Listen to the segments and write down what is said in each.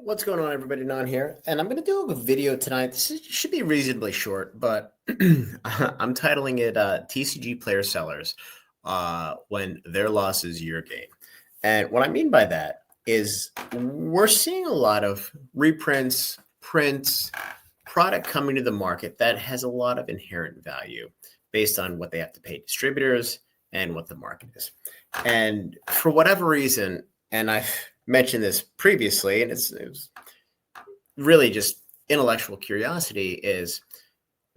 What's going on, everybody? Non here, and I'm going to do a video tonight. Should be reasonably short, but I'm titling it "TCG Player Sellers When Their Loss Is Your Gain." And what I mean by that is we're seeing a lot of reprints, prints, product coming to the market that has a lot of inherent value based on what they have to pay distributors and what the market is. And for whatever reason, and I've mentioned this previously, and it was really just intellectual curiosity, is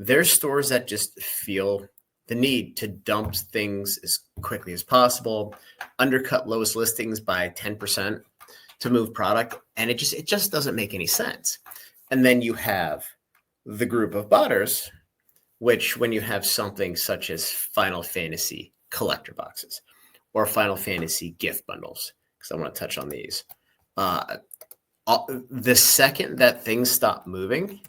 there's stores that just feel the need to dump things as quickly as possible, undercut lowest listings by 10% to move product, and it just doesn't make any sense. And then you have the group of botters, which when you have something such as Final Fantasy collector boxes or Final Fantasy gift bundles, because I want to touch on these. The second that things stop moving,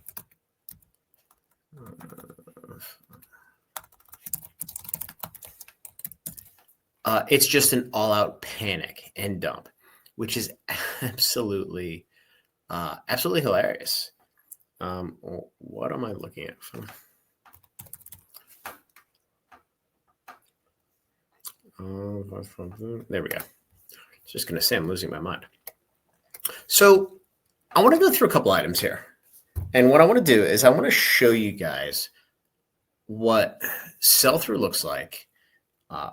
it's just an all-out panic and dump, which is absolutely hilarious. What am I looking at? There we go. Just going to say I'm losing my mind. So I want to go through a couple items here. And what I want to do is I want to show you guys what sell-through looks like,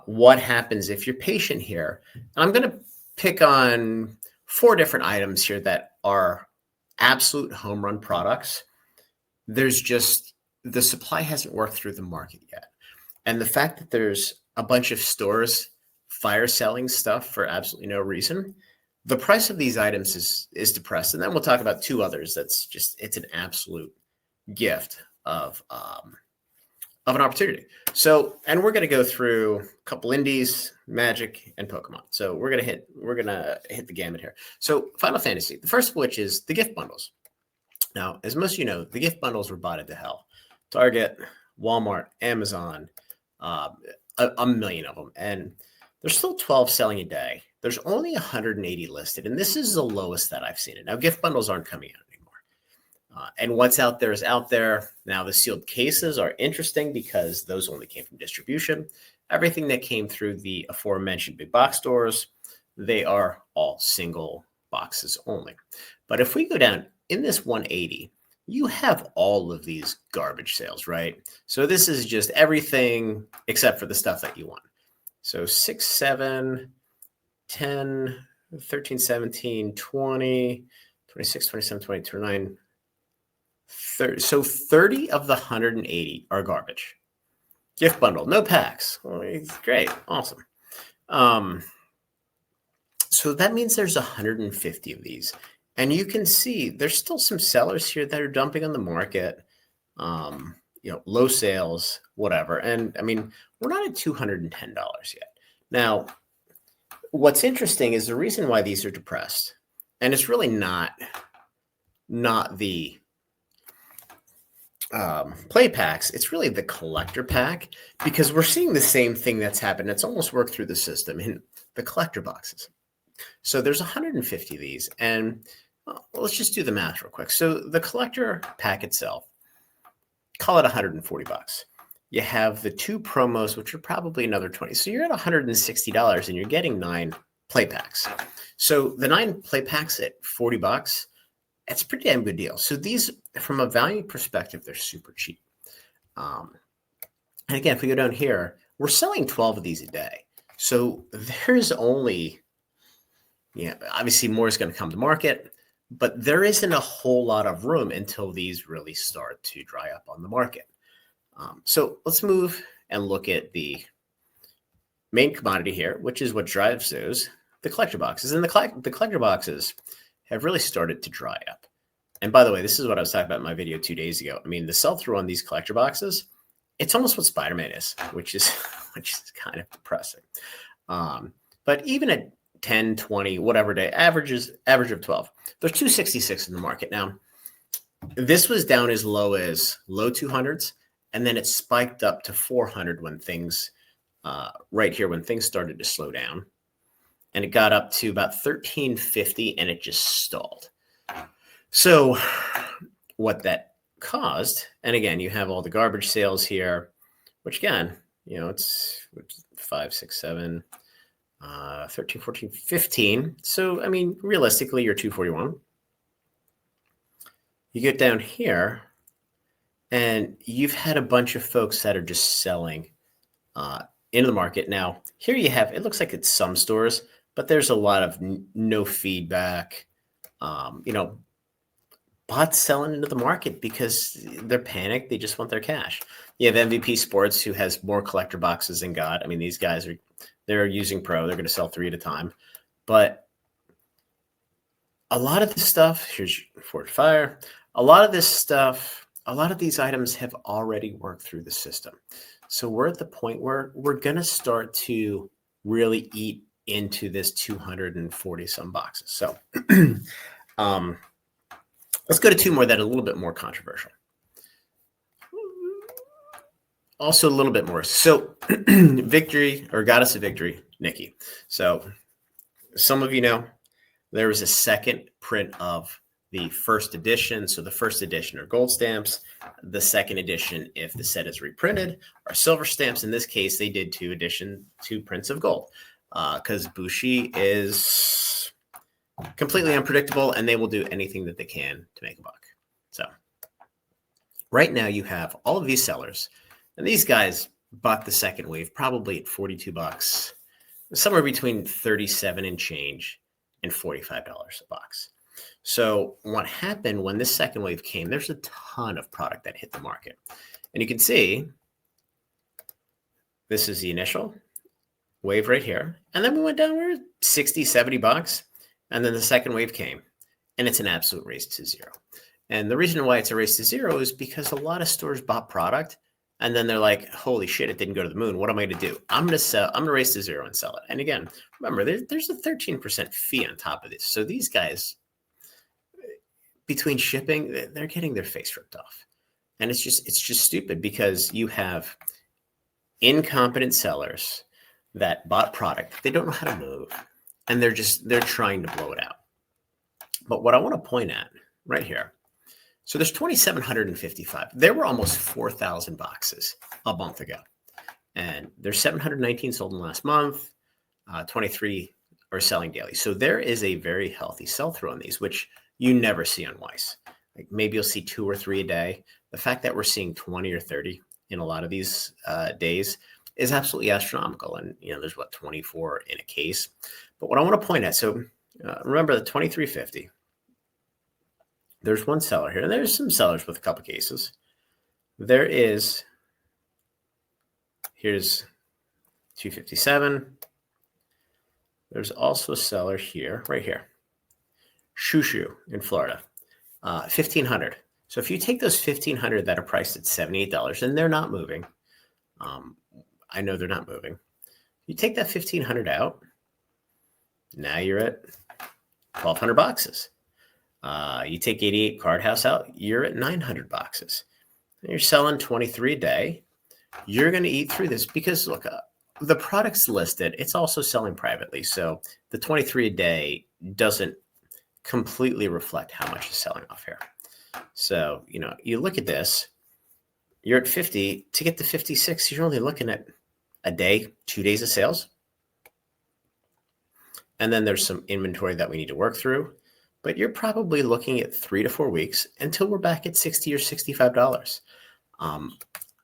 what happens if you're patient here. And I'm going to pick on 4 different items here that are absolute home run products. There's just the supply hasn't worked through the market yet. And the fact that there's a bunch of stores fire selling stuff for absolutely no reason, the price of these items is depressed. And then we'll talk about 2 others it's an absolute gift of an opportunity. So, and we're going to go through a couple indies, Magic, and Pokemon. So we're going to hit the gamut here. So Final Fantasy, the first of which is the gift bundles. Now, as most of you know, the gift bundles were bought into hell. Target, Walmart, Amazon, a million of them. And there's still 12 selling a day. There's only 180 listed, and this is the lowest that I've seen it. Now, gift bundles aren't coming out anymore. And what's out there is out there. Now, the sealed cases are interesting because those only came from distribution. Everything that came through the aforementioned big box stores, they are all single boxes only. But if we go down in this 180, you have all of these garbage sales, right? So this is just everything except for the stuff that you want. So 6, 7, 10, 13, 17, 20, 26, 27, 28, 29, 30. So 30 of the 180 are garbage. Gift bundle, no packs. Well, great, awesome. So that means there's 150 of these. And you can see there's still some sellers here that are dumping on the market, low sales, whatever. And I mean, we're not at $210 yet. Now, what's interesting is the reason why these are depressed, and it's really not the play packs, it's really the collector pack, because we're seeing the same thing that's happened. It's almost worked through the system in the collector boxes. So there's 150 of these, and let's just do the math real quick. So the collector pack itself, call it $140. You have the 2 promos, which are probably another 20. So you're at $160 and you're getting 9 play packs. So the 9 play packs at $40, that's a pretty damn good deal. So these, from a value perspective, they're super cheap. And again, if we go down here, we're selling 12 of these a day. So there's only, obviously more is going to come to market, but there isn't a whole lot of room until these really start to dry up on the market. So let's move and look at the main commodity here, which is what drives those, the collector boxes. And the collector boxes have really started to dry up. And by the way, this is what I was talking about in my video 2 days ago. I mean, the sell-through on these collector boxes, it's almost what Spider-Man is, which is kind of depressing. But even at 10, 20, whatever day, average of 12. There's 266 in the market. Now, this was down as low as low 200s, and then it spiked up to 400 when things, right here, when things started to slow down. And it got up to about 1350, and it just stalled. So what that caused, and again, you have all the garbage sales here, which again, it's 5, 6, 7, 13, 14, 15. So, I mean, realistically, you're 241. You get down here, and you've had a bunch of folks that are just selling into the market. Now, here you have, it looks like it's some stores, but there's a lot of no feedback, bots selling into the market because they're panicked. They just want their cash. You have MVP Sports, who has more collector boxes than God. I mean, these guys they're using Pro. They're going to sell 3 at a time. But a lot of this stuff, here's Forge Fire. A lot of this stuff, a lot of these items have already worked through the system. So we're at the point where we're going to start to really eat into this 240 some boxes. So let's go to 2 more that are a little bit more controversial. Also a little bit more. So Victory, or Goddess of Victory, Nikki. So some of you know there was a second print of the first edition. So the first edition are gold stamps. The second edition, if the set is reprinted, are silver stamps. In this case, they did 2 prints of gold because Bushi is completely unpredictable and they will do anything that they can to make a buck. So right now you have all of these sellers, and these guys bought the second wave probably at $42, somewhere between 37 and change and $45 a box. So what happened when this second wave came, there's a ton of product that hit the market. And you can see this is the initial wave right here. And then we went down, we're 60, $70. And then the second wave came, and it's an absolute race to zero. And the reason why it's a race to zero is because a lot of stores bought product, and then they're like, holy shit, it didn't go to the moon. What am I going to do? I'm going to race to zero and sell it. And again, remember, there's a 13% fee on top of this. So these guys, between shipping, they're getting their face ripped off. And it's just stupid because you have incompetent sellers that bought product. They don't know how to move, and they're trying to blow it out. But what I want to point at right here, so there's 2,755. There were almost 4,000 boxes a month ago, and there's 719 sold in the last month. 23 are selling daily. So there is a very healthy sell-through on these, which you never see on Weiss. Like maybe you'll see 2 or 3 a day. The fact that we're seeing 20 or 30 in a lot of these days is absolutely astronomical. And there's 24 in a case. But what I want to point at, so remember the 2350. There's one seller here, and there's some sellers with a couple cases. Here's 257. There's also a seller here, right here, Shushu in Florida, 1,500. So if you take those 1,500 that are priced at $78, and they're not moving, I know they're not moving. You take that 1,500 out, now you're at 1,200 boxes. You take 88 Card House out, you're at 900 boxes. And you're selling 23 a day. You're going to eat through this because, look, the product's listed. It's also selling privately. So the 23 a day doesn't completely reflect how much is selling off here. So, you look at this, you're at 50. To get to 56, you're only looking at a day, 2 days of sales. And then there's some inventory that we need to work through. But you're probably looking at 3 to 4 weeks until we're back at $60 or $65.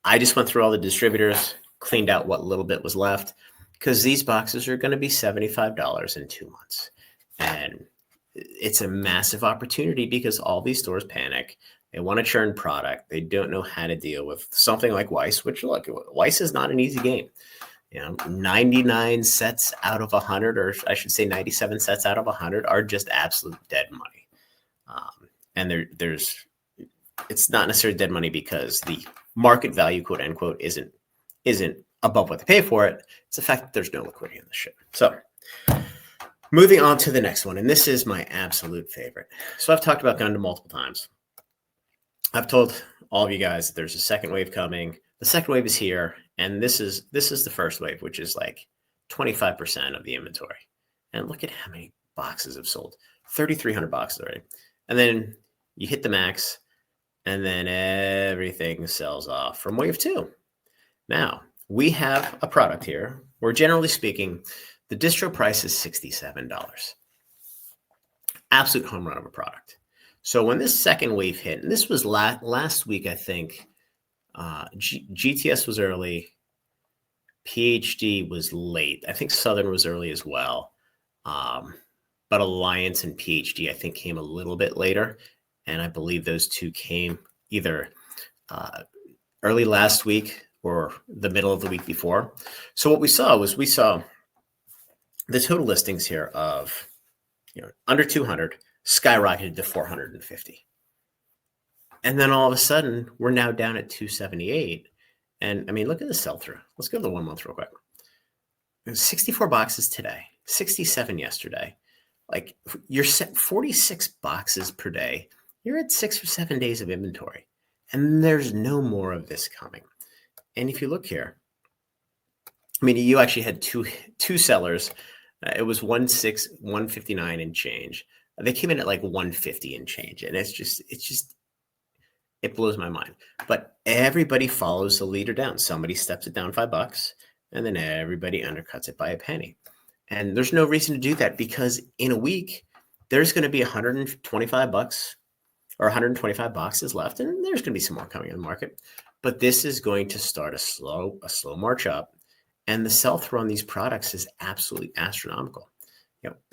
I just went through all the distributors, cleaned out what little bit was left, because these boxes are going to be $75 in 2 months. And it's a massive opportunity because all these stores panic. They want to churn product. They don't know how to deal with something like Weiss, which, look, Weiss is not an easy game. 99 sets out of 100, or I should say 97 sets out of 100 are just absolute dead money. And it's not necessarily dead money because the market value, quote unquote, isn't above what they pay for it. It's the fact that there's no liquidity in the ship. So moving on to the next one, and this is my absolute favorite. So I've talked about Gundam multiple times. I've told all of you guys that there's a second wave coming. The second wave is here, and this is the first wave, which is like 25% of the inventory. And look at how many boxes have sold. 3,300 boxes already. And then you hit the max, and then everything sells off from wave 2. Now, we have a product here where, generally speaking, the distro price is $67. Absolute home run of a product. So when this second wave hit, and this was last week, I think, GTS was early, PhD was late. I think Southern was early as well. But Alliance and PhD, I think, came a little bit later. And I believe those two came either early last week or the middle of the week before. So what we saw the total listings here of under 200 skyrocketed to 450. And then all of a sudden, we're now down at 278. And I mean, look at the sell-through. Let's go to the 1 month real quick. 64 boxes today, 67 yesterday. Like, you're set 46 boxes per day. You're at 6 or 7 days of inventory. And there's no more of this coming. And if you look here, I mean, you actually had two sellers. It was 159 and change. They came in at like 150 and change. And it blows my mind. But everybody follows the leader down. Somebody steps it down $5, and then everybody undercuts it by a penny. And there's no reason to do that, because in a week, there's going to be $125 or 125 boxes left, and there's going to be some more coming in the market. But this is going to start a slow march up, and the sell-through on these products is absolutely astronomical.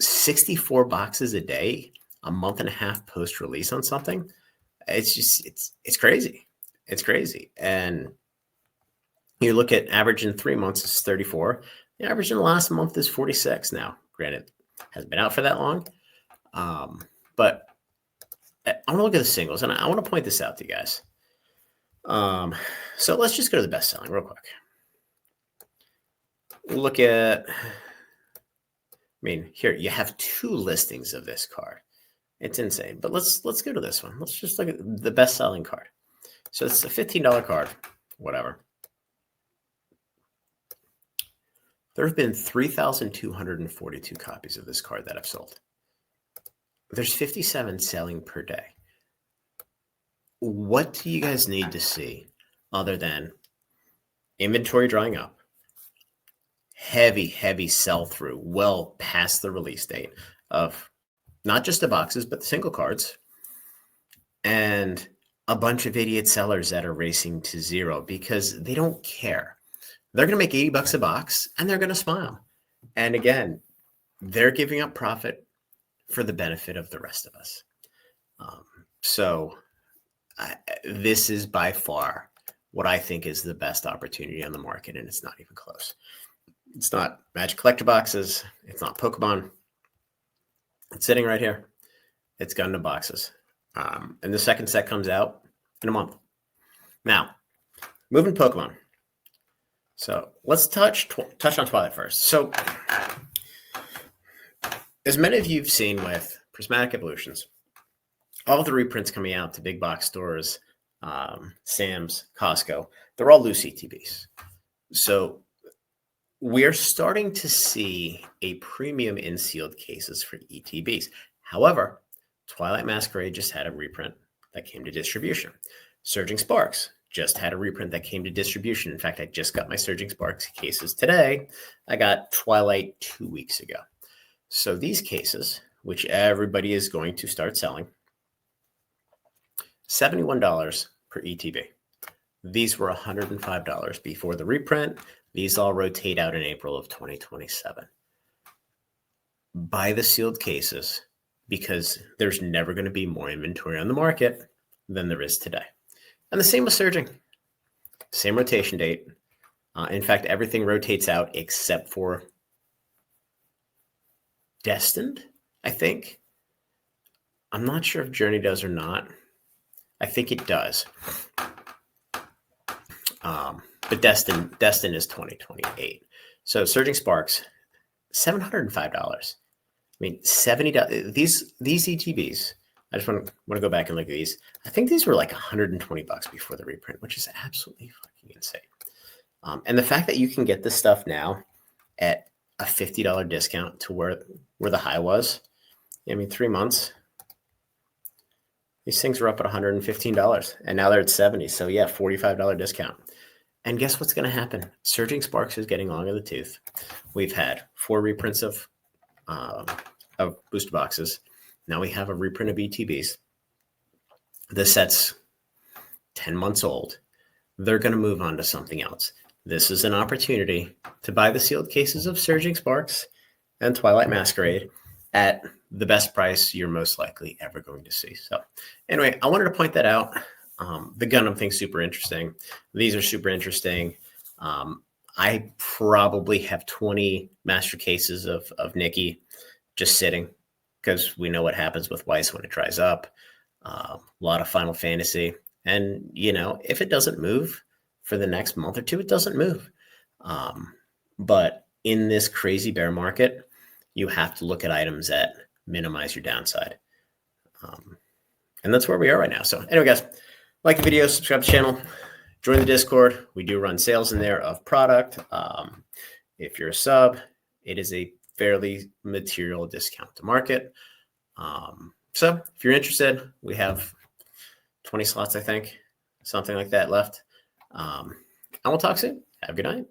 64 boxes a day, a month and a half post-release on something. It's crazy. It's crazy. And you look at average in 3 months is 34. The average in the last month is 46 now. Granted, hasn't been out for that long. But I want to look at the singles, and I want to point this out to you guys. So let's just go to the best selling real quick. Look at, here you have 2 listings of this card. It's insane. But let's go to this one. Let's just look at the best selling card. So it's a $15 card, whatever. There have been 3,242 copies of this card that I've sold. There's 57 selling per day. What do you guys need to see other than inventory drying up, heavy sell-through well past the release date of not just the boxes, but the single cards, and a bunch of idiot sellers that are racing to zero because they don't care. They're going to make $80 a box, and they're going to smile. And again, they're giving up profit for the benefit of the rest of us. This is by far what I think is the best opportunity on the market, and it's not even close. It's not Magic Collector boxes. It's not Pokemon. It's sitting right here. It's Gundam boxes. And the second set comes out in a month. Now, moving Pokemon. So let's touch on Twilight first. So as many of you have seen with Prismatic Evolutions, all of the reprints coming out to big box stores, Sam's, Costco, they're all loose ETBs. So we're starting to see a premium in sealed cases for ETBs. However, Twilight Masquerade just had a reprint that came to distribution. Surging Sparks just had a reprint that came to distribution. In fact, I just got my Surging Sparks cases today. I got Twilight 2 weeks ago. So these cases, which everybody is going to start selling, $71 per ETB. These were $105 before the reprint. These all rotate out in April of 2027. Buy the sealed cases because there's never going to be more inventory on the market than there is today. And the same with Surging. Same rotation date. In fact, everything rotates out except for Destined, I think. I'm not sure if Journey does or not. I think it does. But Destined is 2028. So Surging Sparks, $705. $70. These ETBs, I just want to go back and look at these. I think these were like $120 before the reprint, which is absolutely fucking insane. And the fact that you can get this stuff now at a $50 discount to where the high was, 3 months. These things were up at $115 and now they're at 70. So yeah, $45 discount. And guess what's going to happen? Surging Sparks is getting long in the tooth. We've had 4 reprints of booster boxes. Now we have a reprint of ETBs. The set's 10 months old. They're going to move on to something else. This is an opportunity to buy the sealed cases of Surging Sparks and Twilight Masquerade at the best price you're most likely ever going to see. So anyway, I wanted to point that out. The Gundam thing's super interesting. These are super interesting. I probably have 20 master cases of Nikki just sitting because we know what happens with Weiss when it dries up. A lot of Final Fantasy. And, you know, if it doesn't move for the next month or two, it doesn't move. But in this crazy bear market, you have to look at items that minimize your downside. And that's where we are right now. So anyway, guys, like the video, subscribe to the channel, join the Discord. We do run sales in there of product. If you're a sub, it is a fairly material discount to market. So if you're interested, we have 20 slots, I think, something like that left. And we'll talk soon. Have a good night.